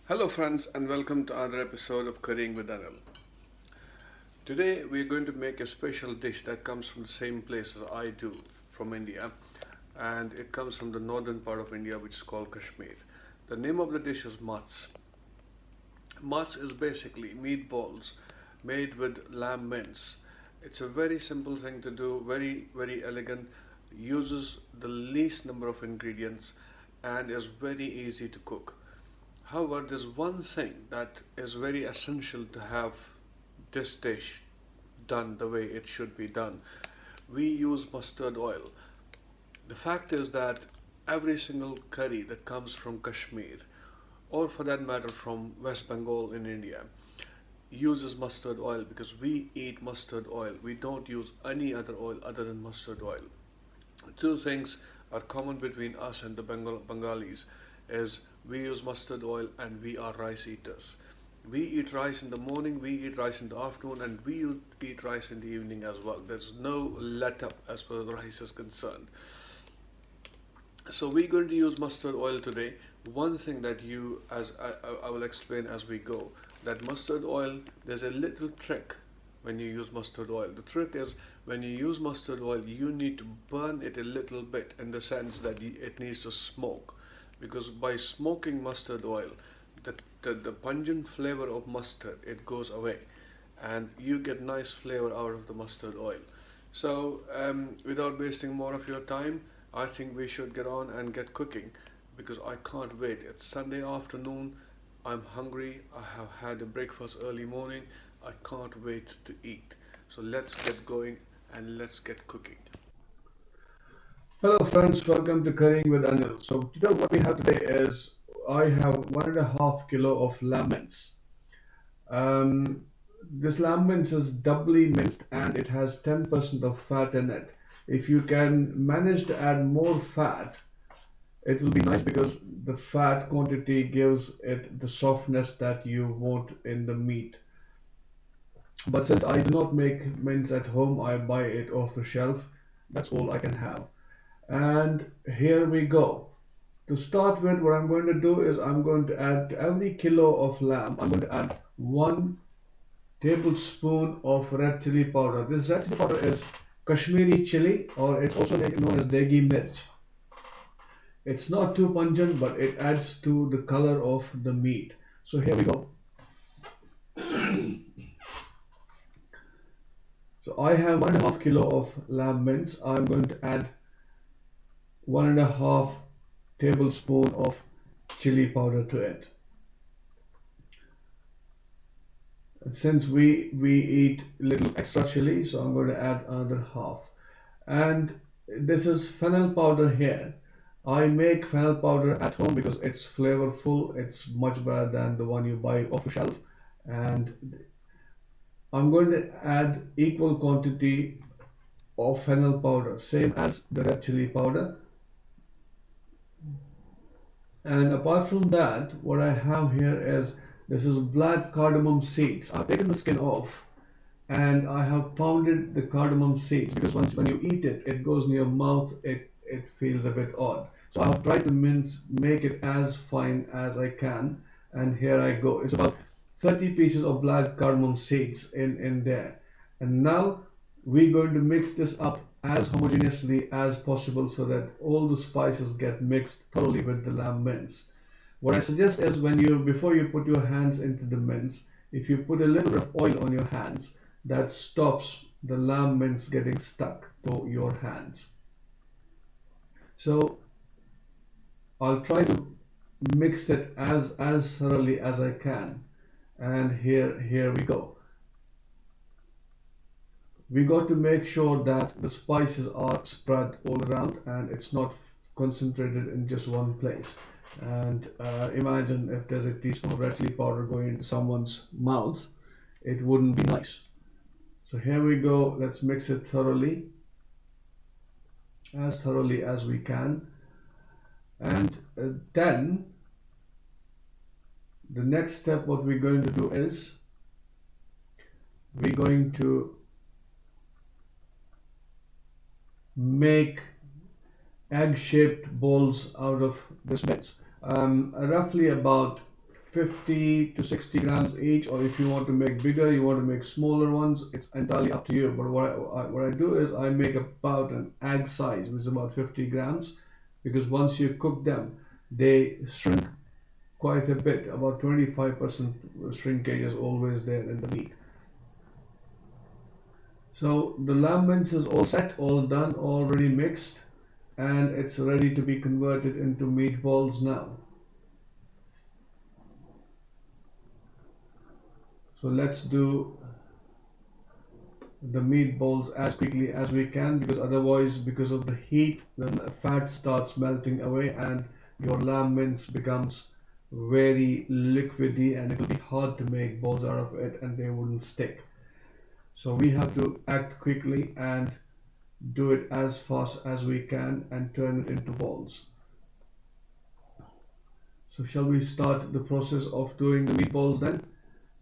Hello, friends, and welcome to another episode of Currying with Anil. Today, we're going to make a special dish that comes from the same place as I do, from India, and it comes from the northern part of India, which is called Kashmir. The name of the dish is Mache. Mache is basically meatballs made with lamb mince. It's a very simple thing to do, very elegant, uses the least number of ingredients, and is very easy to cook. However, there's one thing that is very essential to have this dish done the way it should be done. We use mustard oil. The fact is that every single curry that comes from Kashmir, or for that matter from West Bengal in India, uses mustard oil because we eat mustard oil. We don't use any other oil other than mustard oil. Two things are common between us and the Bengalis is we use mustard oil and we are rice eaters. We eat rice in the morning, we eat rice in the afternoon, and we eat rice in the evening as well. There's no let up as far as rice is concerned. So we're going to use mustard oil today. One thing that I will explain as we go, that mustard oil, there's a little trick when you use mustard oil. The trick is when you use mustard oil, you need to burn it a little bit in the sense that it needs to smoke. Because by smoking mustard oil, the pungent flavor of mustard, it goes away and you get nice flavor out of the mustard oil. So without wasting more of your time, I think we should get on and get cooking because I can't wait. It's Sunday afternoon. I'm hungry. I have had a breakfast early morning. I can't wait to eat. So let's get going and let's get cooking. Hello friends, welcome to Currying with Anil. So today what we have today is I have 1.5 kilo of lamb mince. Um, this lamb mince is doubly minced and it has 10% of fat in it. If you can manage to add more fat, it will be nice because the fat quantity gives it the softness that you want in the meat. But since I do not make mince at home, I buy it off the shelf. That's all I can have. And here we go. To start with, what I'm going to do is I'm going to add to every kilo of lamb, I'm going to add 1 tablespoon of red chili powder. This red chili powder is Kashmiri chili, or it's also known as degi mirch. It's not too pungent, but it adds to the color of the meat. So here we go. So I have 1.5 kilo of lamb mince. I'm going to add 1.5 tablespoon of chili powder to it. And since we eat little extra chili, so I'm going to add another half. And this is fennel powder here. I make fennel powder at home because it's flavorful. It's much better than the one you buy off the shelf. And I'm going to add equal quantity of fennel powder, same as the red chili powder. And apart from that, what I have here is this is black cardamom seeds. I've taken the skin off and I have pounded the cardamom seeds because once when you eat it, it goes in your mouth, it feels a bit odd. So I've tried to make it as fine as I can, and here I go. It's about 30 pieces of black cardamom seeds in there. And now we're going to mix this up as homogeneously as possible so that all the spices get mixed thoroughly with the lamb mince. What I suggest is before you put your hands into the mince, if you put a little bit of oil on your hands, that stops the lamb mince getting stuck to your hands. So I'll try to mix it as thoroughly as I can. And here we go. We got to make sure that the spices are spread all around and it's not concentrated in just one place. And imagine if there's a teaspoon of red chili powder going into someone's mouth, it wouldn't be nice. So here we go. Let's mix it thoroughly as we can. And then the next step, what we're going to do is we're going to make egg-shaped balls out of this mix. Roughly about 50 to 60 grams each, or if you want to make bigger, you want to make smaller ones, it's entirely up to you. But what I do is I make about an egg size, which is about 50 grams, because once you cook them, they shrink quite a bit. About 25% shrinkage is always there in the meat. So the lamb mince is all set, all done, already mixed, and it's ready to be converted into meatballs now. So let's do the meatballs as quickly as we can, because otherwise, because of the heat, the fat starts melting away and your lamb mince becomes very liquidy, and it will be hard to make balls out of it and they wouldn't stick. So we have to act quickly and do it as fast as we can and turn it into balls. So shall we start the process of doing the meatballs then?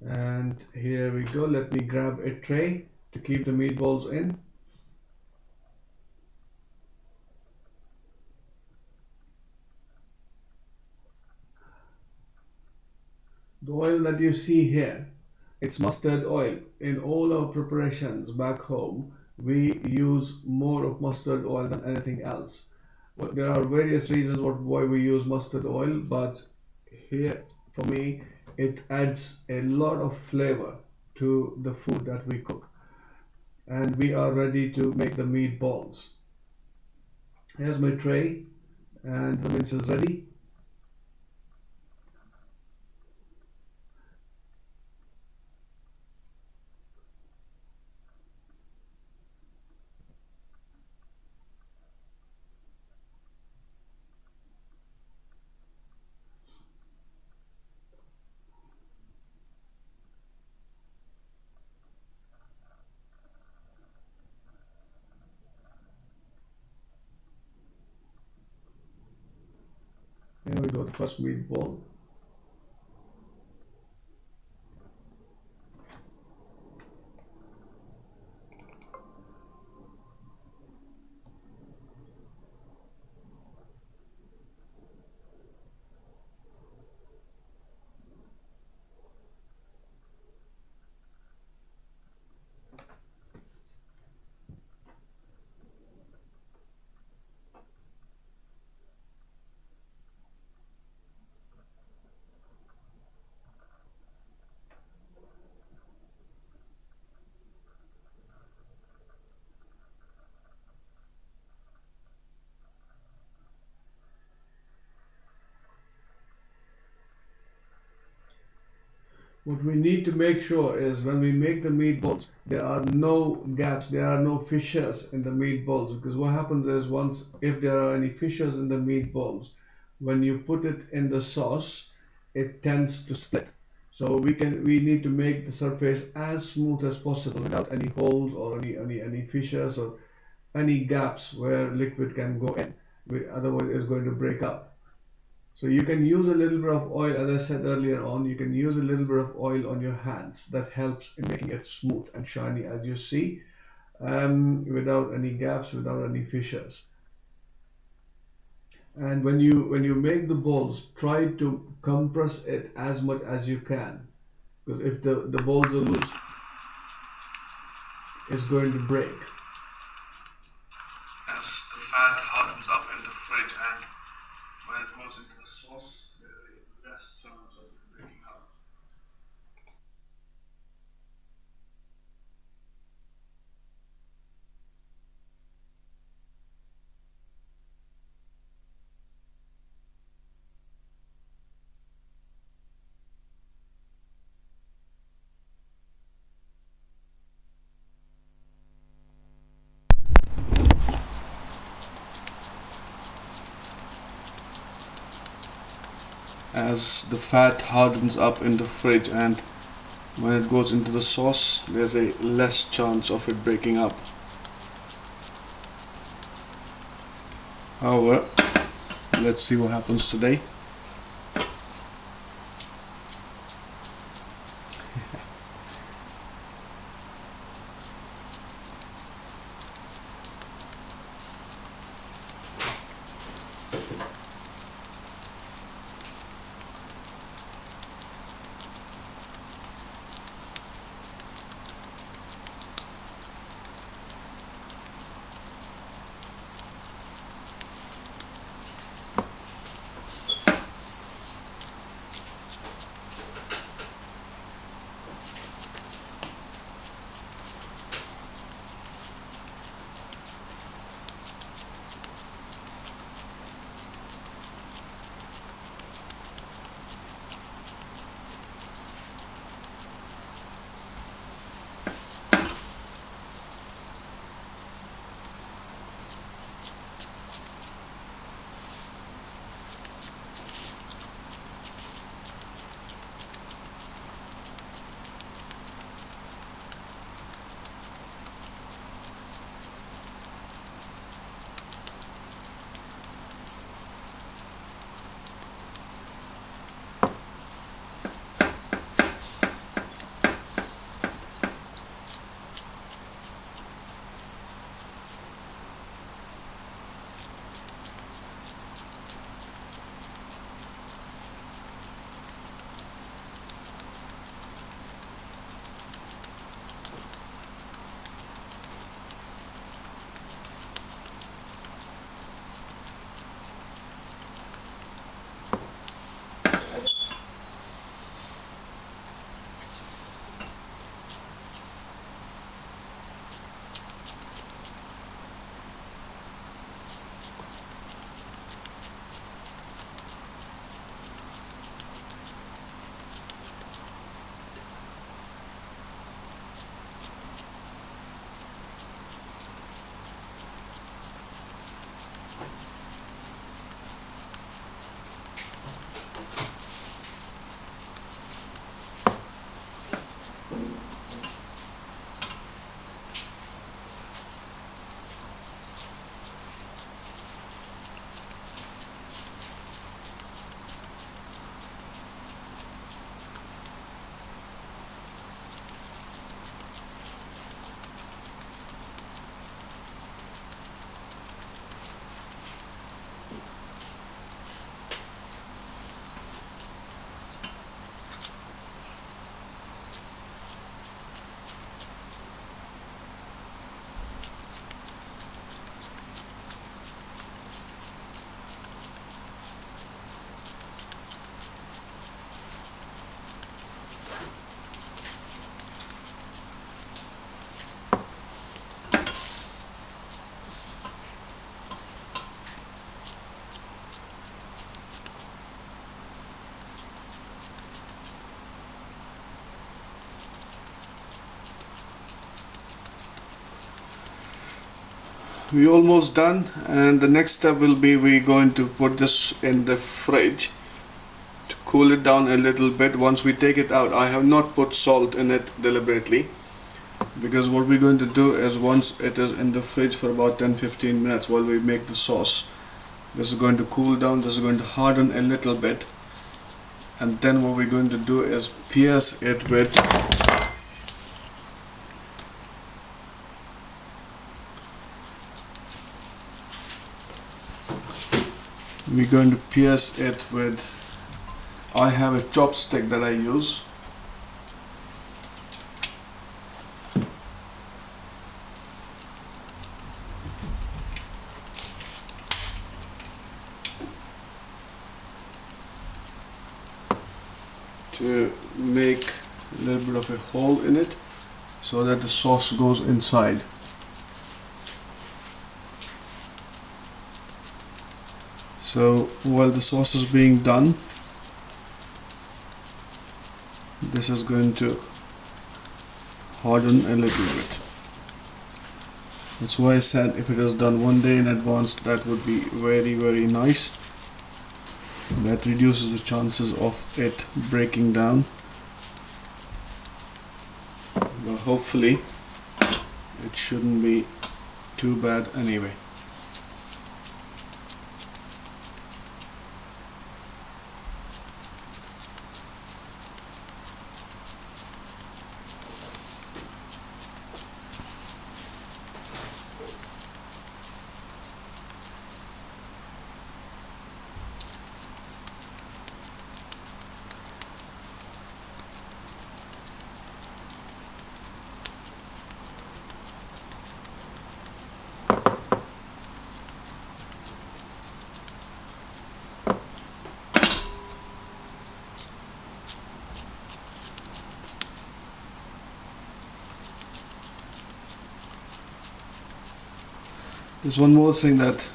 And here we go. Let me grab a tray to keep the meatballs in. The oil that you see here, it's mustard oil. In all our preparations back home, we use more of mustard oil than anything else. Well, there are various reasons why we use mustard oil, but here for me it adds a lot of flavor to the food that we cook. And we are ready to make the meatballs. Here's my tray and the mince is ready. Here we go, the first meatball. What we need to make sure is when we make the meatballs, there are no gaps, there are no fissures in the meatballs, because what happens is if there are any fissures in the meatballs, when you put it in the sauce, it tends to split. So we need to make the surface as smooth as possible without any holes or any fissures or any gaps where liquid can go in. Otherwise it's going to break up. So you can use a little bit of oil, as I said earlier on, you can use a little bit of oil on your hands. That helps in making it smooth and shiny, as you see, without any gaps, without any fissures. And when you make the balls, try to compress it as much as you can, because if the balls are loose, it's going to break. As the fat hardens up in the fridge and when it goes into the sauce, there's a less chance of it breaking up. As the fat hardens up in the fridge and when it goes into the sauce, there's a less chance of it breaking up. However, let's see what happens today. we're almost done, and the next step will be we're going to put this in the fridge to cool it down a little bit. Once we take it out, I have not put salt in it deliberately, because what we're going to do is once it is in the fridge for about 10-15 minutes while we make the sauce, this is going to cool down, this is going to harden a little bit, and then what we're going to do is pierce it with I have a chopstick that I use. To make a little bit of a hole in it so that the sauce goes inside. So while the sauce is being done, this is going to harden a little bit. That's why I said if it is done one day in advance, that would be very nice. That reduces the chances of it breaking down. But hopefully it shouldn't be too bad anyway. There's one more thing that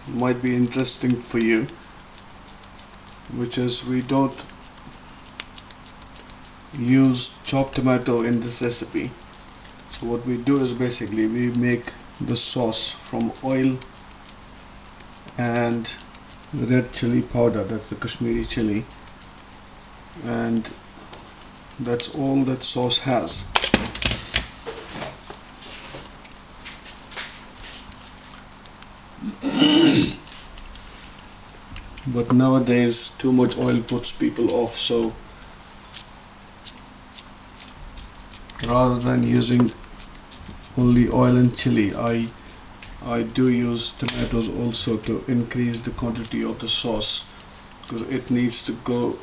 might be interesting for you, which is we don't use chopped tomato in this recipe. So what we do is basically we make the sauce from oil and red chili powder, that's the Kashmiri chili, and that's all that sauce has. But nowadays too much oil puts people off, so rather than using only oil and chili, I do use tomatoes also to increase the quantity of the sauce, because it needs to go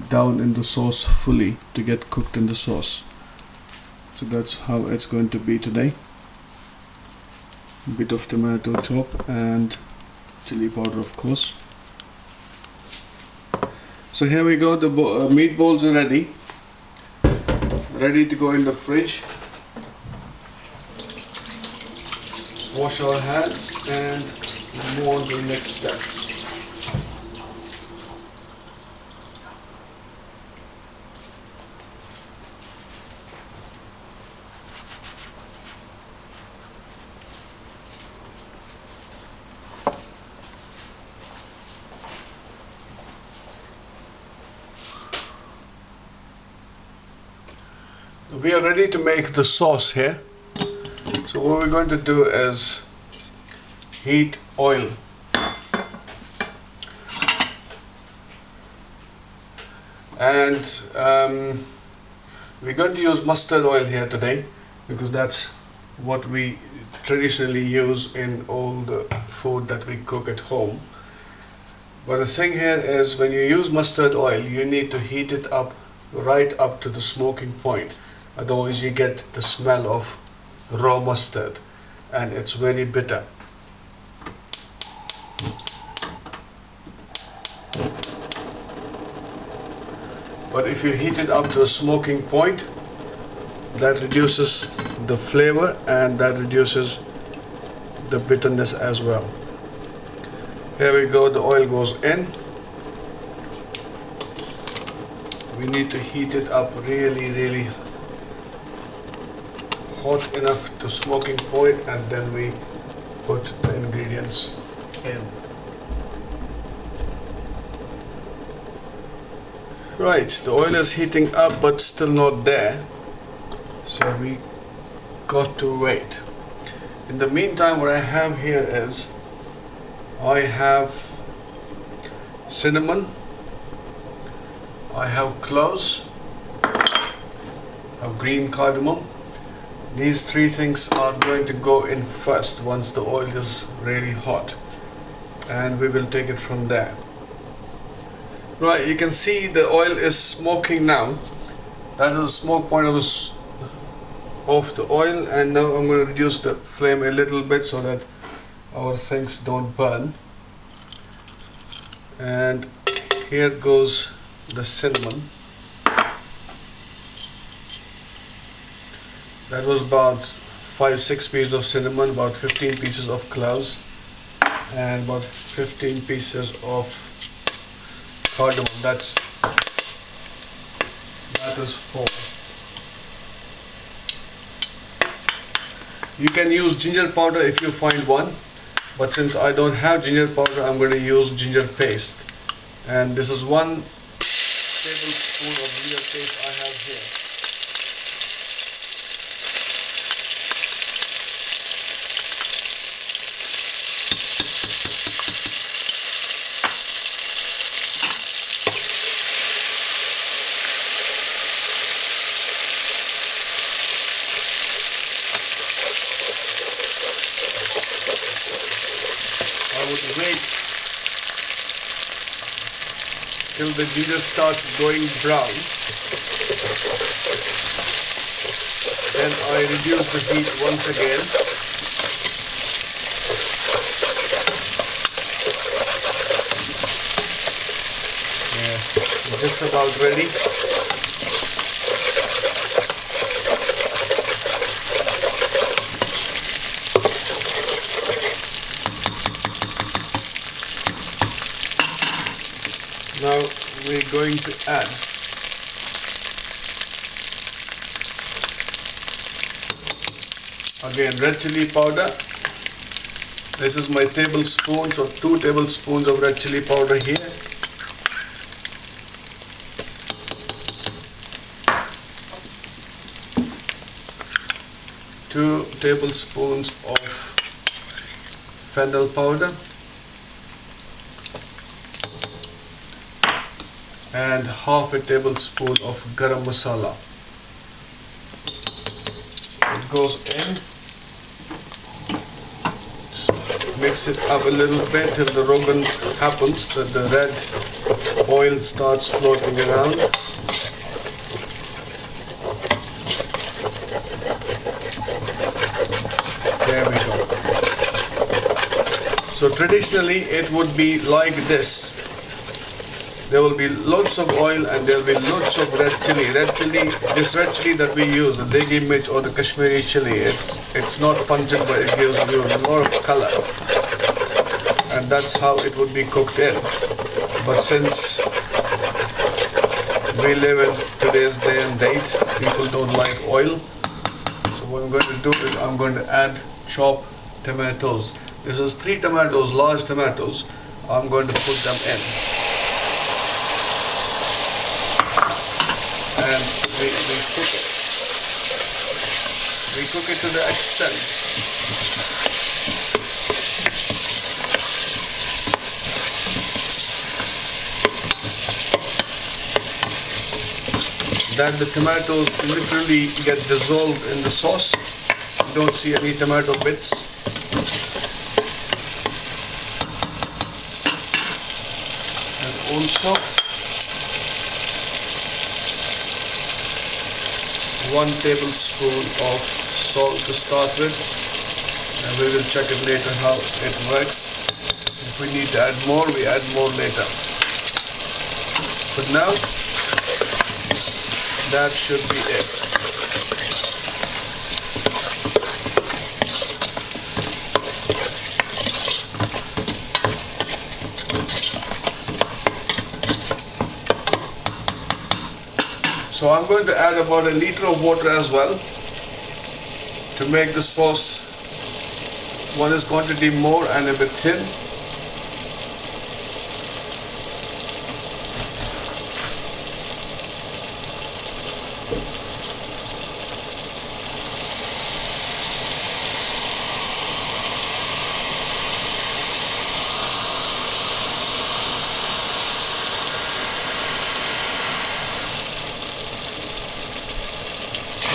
down in the sauce fully to get cooked in the sauce. So that's how it's going to be today. A bit of tomato chop and chili powder, of course. So here we go, the meatballs are ready to go in the fridge. Wash our hands and move on to the next step. We are ready to make the sauce here. So what we're going to do is heat oil. And we're going to use mustard oil here today, because that's what we traditionally use in all the food that we cook at home. But the thing here is, when you use mustard oil, you need to heat it up right up to the smoking point. Otherwise you get the smell of raw mustard and it's very bitter. But if you heat it up to a smoking point, that reduces the flavor and that reduces the bitterness as well. Here we go, the oil goes in. We need to heat it up really hot enough to smoking point, and then we put the ingredients in. Right, the oil is heating up but still not there, so we got to wait. In the meantime, what I have here is I have cinnamon, I have cloves, I have green cardamom. These three things are going to go in first once the oil is really hot, and we will take it from there. Right, you can see the oil is smoking now. That is the smoke point of the oil, and now I'm going to reduce the flame a little bit so that our things don't burn. And here goes the cinnamon. That was about 5-6 pieces of cinnamon, about 15 pieces of cloves, and about 15 pieces of cardamom. That is 4. You can use ginger powder if you find one, but since I don't have ginger powder, I'm going to use ginger paste. And this is 1 tablespoon of ginger paste I have here. I would wait till the ginger starts going brown, then I reduce the heat once again. Yeah, just about ready. Now we're going to add again red chili powder. This is my tablespoons, or 2 tablespoons of red chili powder here. Two tablespoons of fennel powder. And half a tablespoon of garam masala. It goes in. Just mix it up a little bit till the rogan happens, that the red oil starts floating around. There we go. So traditionally it would be like this. There will be lots of oil and there will be lots of red chili. This red chili that we use, the Degi Mirch or the Kashmiri chili, it's not pungent, but it gives you a lot of color. And that's how it would be cooked in. But since we live in today's day and date, people don't like oil. So what I'm going to do is I'm going to add chopped tomatoes. This is 3 tomatoes, large tomatoes. I'm going to put them in. And we cook it. We cook it to the extent that the tomatoes literally get dissolved in the sauce. You don't see any tomato bits. And also 1 tablespoon of salt to start with, and we will check it later how it works. If we need to add more, we add more later. But now, that should be it. So I'm going to add about 1 liter of water as well. to make the sauce one is quantity more and a bit thin.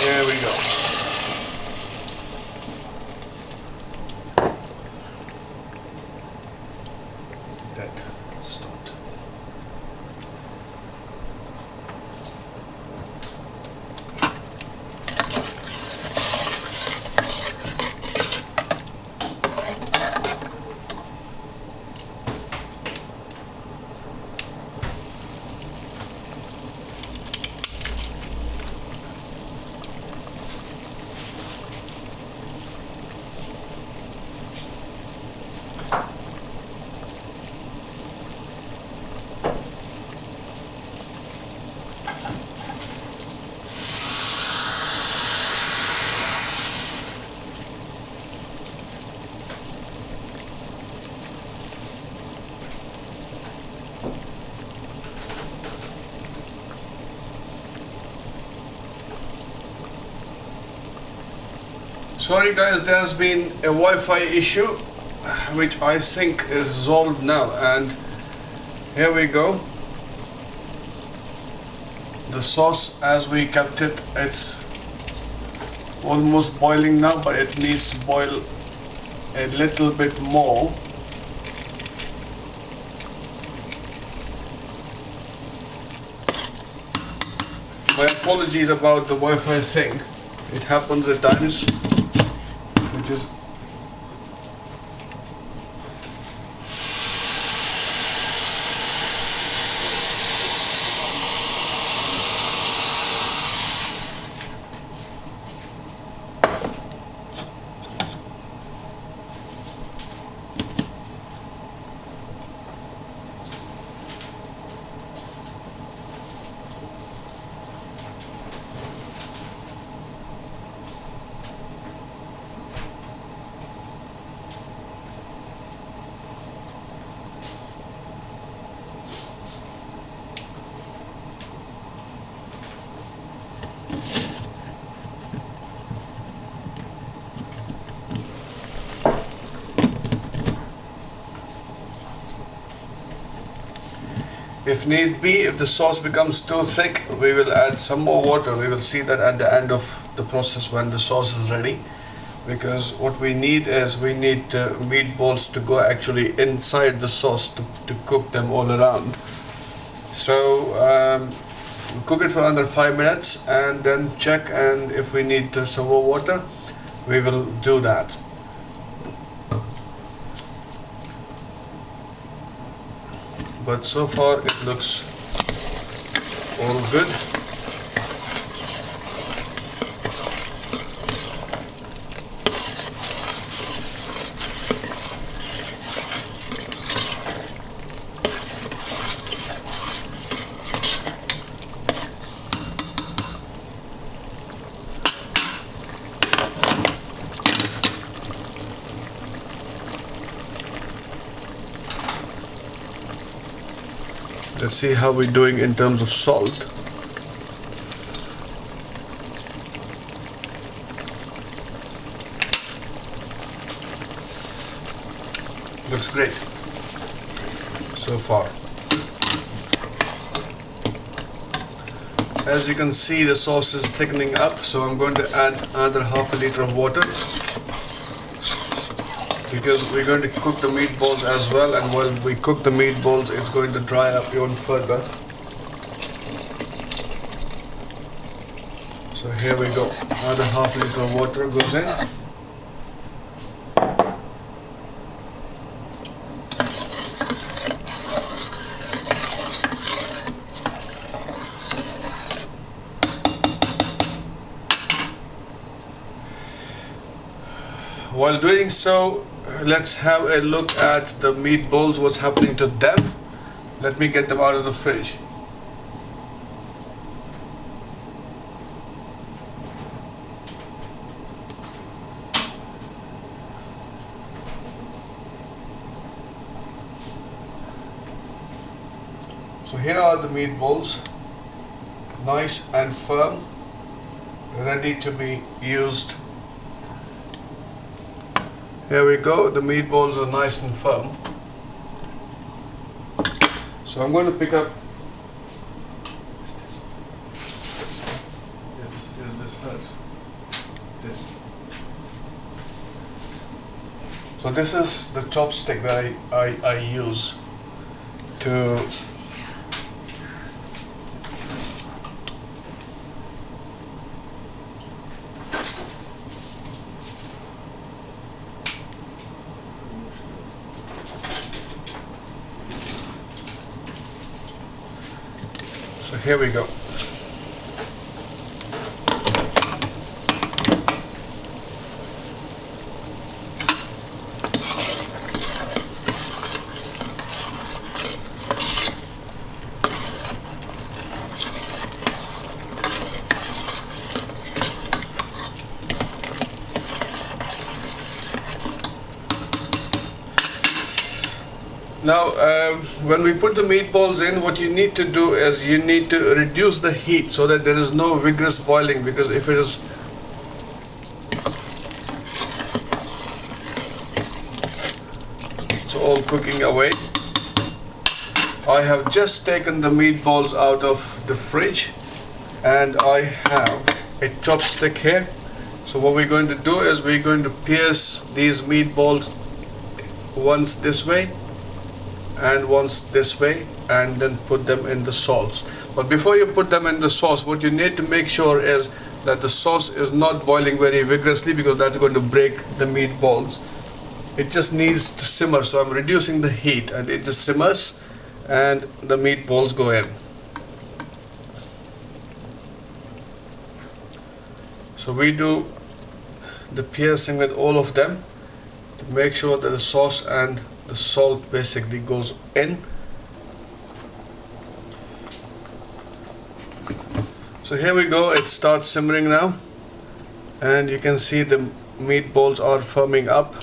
There we go. That stopped. Sorry guys, there's been a Wi-Fi issue which I think is resolved now, and here we go. The sauce as we kept it, it's almost boiling now, but it needs to boil a little bit more. My apologies about the Wi-Fi thing. It happens at times. Which is if need be, if the sauce becomes too thick, we will add some more water. We will see that at the end of the process when the sauce is ready, because what we need is meatballs to go actually inside the sauce to cook them all around. So cook it for under 5 minutes and then check, and if we need some more water, we will do that. But so far it looks all good. Let's see how we're doing in terms of salt. Looks great so far. As you can see, the sauce is thickening up, so I'm going to add another half a liter of water, because we're going to cook the meatballs as well, and while we cook the meatballs it's going to dry up even further. So here we go, another half liter of water goes in. While doing so, let's have a look at the meatballs, what's happening to them. Let me get them out of the fridge. So here are the meatballs, nice and firm, ready to be used. Here we go, the meatballs are nice and firm. So I'm going to pick up. Is this hers? This. So this is the chopstick that I use to So here we go. Now, when we put the meatballs in, what you need to do is you need to reduce the heat so that there is no vigorous boiling, because if it is it's all cooking away. I have just taken the meatballs out of the fridge and I have a chopstick here. So what we're going to do is we're going to pierce these meatballs once this way and once this way, and then put them in the sauce. But before you put them in the sauce, what you need to make sure is that the sauce is not boiling very vigorously, because that's going to break the meatballs. It just needs to simmer, so I'm reducing the heat and it just simmers and the meatballs go in. So we do the piercing with all of them to make sure that the sauce and the salt basically goes in. So here we go, it starts simmering now and you can see the meatballs are firming up.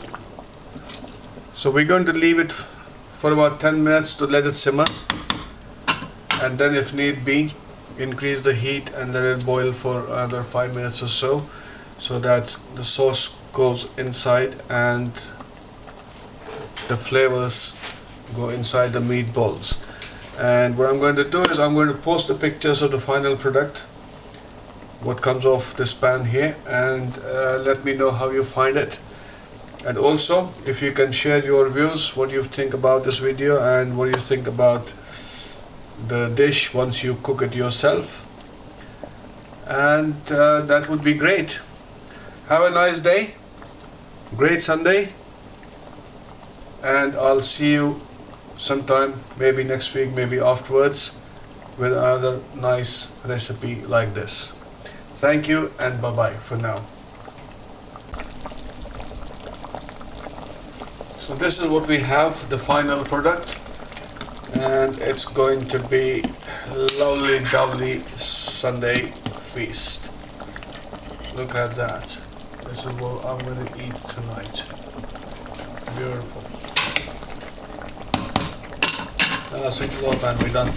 So we're going to leave it for about 10 minutes to let it simmer, and then if need be increase the heat and let it boil for another 5 minutes or so, so that the sauce goes inside and the flavors go inside the meatballs. And what I'm going to do is I'm going to post the pictures of the final product, what comes off this pan here, and let me know how you find it. And also, if you can share your views, what you think about this video and what you think about the dish once you cook it yourself, and that would be great. Have a nice day, great Sunday, and I'll see you sometime, maybe next week, maybe afterwards, with another nice recipe like this. Thank you and bye bye for now. So this is what we have, the final product, and it's going to be lovely dovely Sunday feast. Look at that. This is what I'm going to eat tonight. Beautiful. Switch it off and we're done.